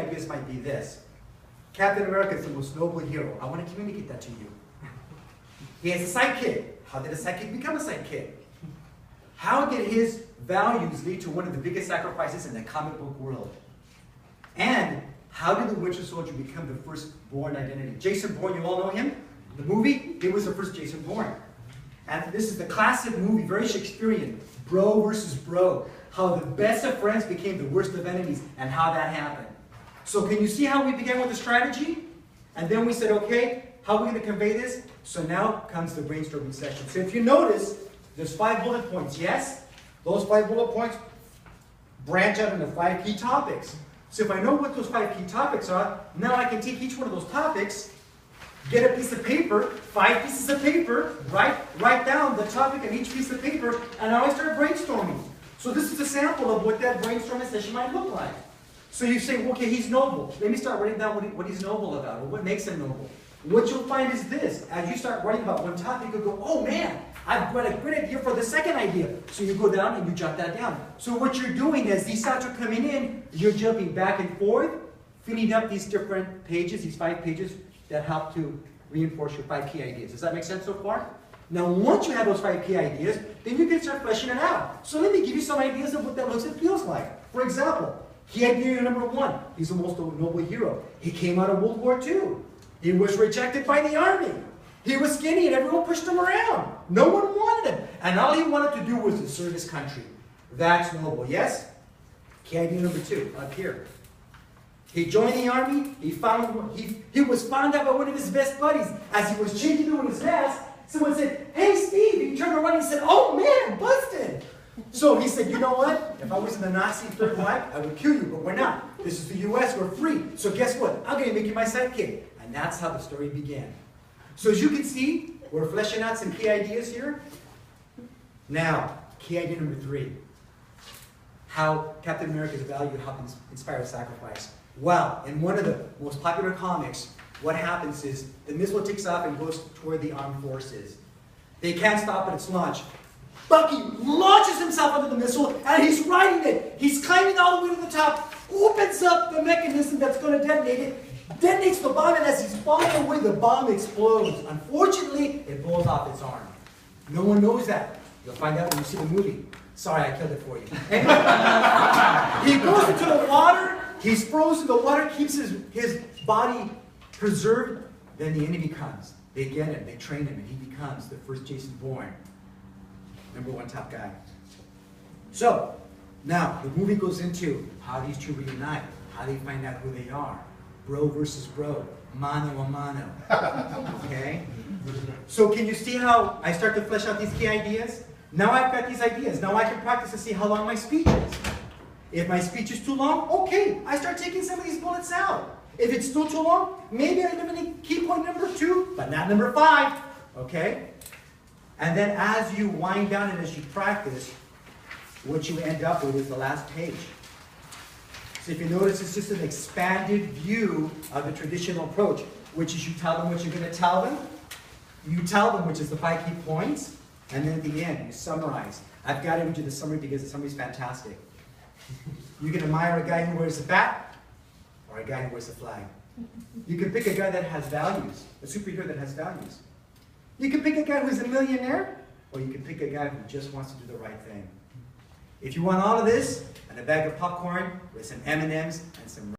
ideas might be this. Captain America is the most noble hero. I want to communicate that to you. He has a sidekick. How did a sidekick become a sidekick? How did his values lead to one of the biggest sacrifices in the comic book world? And how did the Winter Soldier become the first-born identity? Jason Bourne, you all know him? The movie, he was the first Jason Bourne. And this is the classic movie, very Shakespearean, bro versus bro. How the best of friends became the worst of enemies and how that happened. So can you see how we began with a strategy? And then we said, okay, how are we going to convey this? So now comes the brainstorming session. So if you notice, there's 5 bullet points, yes? Those 5 bullet points branch out into 5 key topics. So if I know what those 5 key topics are, now I can take each one of those topics, get a piece of paper, 5 pieces of paper, write down the topic on each piece of paper, and now I start brainstorming. So this is a sample of what that brainstorming session might look like. So you say, okay, he's noble. Let me start writing down what he's noble about, or what makes him noble. What you'll find is this. As you start writing about one topic, you'll go, oh man, I've got a great idea for the second idea. So you go down and you jot that down. So what you're doing as these thoughts are coming in, you're jumping back and forth, filling up these different pages, these 5 pages that help to reinforce your 5 key ideas. Does that make sense so far? Now, once you have those 5 key ideas, then you can start fleshing it out. So let me give you some ideas of what that looks and feels like. For example, key idea number 1, he's the most noble hero. He came out of World War II. He was rejected by the army. He was skinny and everyone pushed him around. No one wanted him. And all he wanted to do was to serve his country. That's noble, yes? Key idea number 2, up here. He joined the army. He was found out by one of his best buddies. As he was changing into his mask, someone said, hey, Steve. He turned around and he said, oh, man, busted. So he said, you know what? If I was in the Nazi Third Reich, I would kill you, but we're not. This is the U.S. We're free. So guess what? I'm going to make you my sidekick. And that's how the story began. So as you can see, we're fleshing out some key ideas here. Now, key idea number 3. How Captain America's value helped inspire sacrifice. Well, in one of the most popular comics, what happens is the missile takes off and goes toward the armed forces. They can't stop at its launch. Bucky launches himself onto the missile and he's riding it. He's climbing all the way to the top, opens up the mechanism that's going to detonate it, detonates the bomb, and as he's falling away, the bomb explodes. Unfortunately, it blows off its arm. No one knows that. You'll find out when you see the movie. Sorry, I killed it for you. He goes into the water. He's frozen. The water keeps his body preserved. Then the enemy comes. They get him. They train him, and he becomes the first Jason Bourne. #1 top guy. So, now, the movie goes into how these two reunite, how they find out who they are. Bro versus bro, mano a mano. Okay? So can you see how I start to flesh out these key ideas? Now I've got these ideas. Now I can practice to see how long my speech is. If my speech is too long, okay, I start taking some of these bullets out. If it's still too long, maybe I eliminate key point number 2, but not number 5. Okay? And then as you wind down and as you practice, what you end up with is the last page. So if you notice, it's just an expanded view of the traditional approach, which is you tell them what you're going to tell them, you tell them, which is the 5 key points, and then at the end, you summarize. I've got to do the summary because the summary is fantastic. You can admire a guy who wears a bat, or a guy who wears a flag. You can pick a guy that has values, a superhero that has values. You can pick a guy who's a millionaire, or you can pick a guy who just wants to do the right thing. If you want all of this, and a bag of popcorn with some M&Ms and some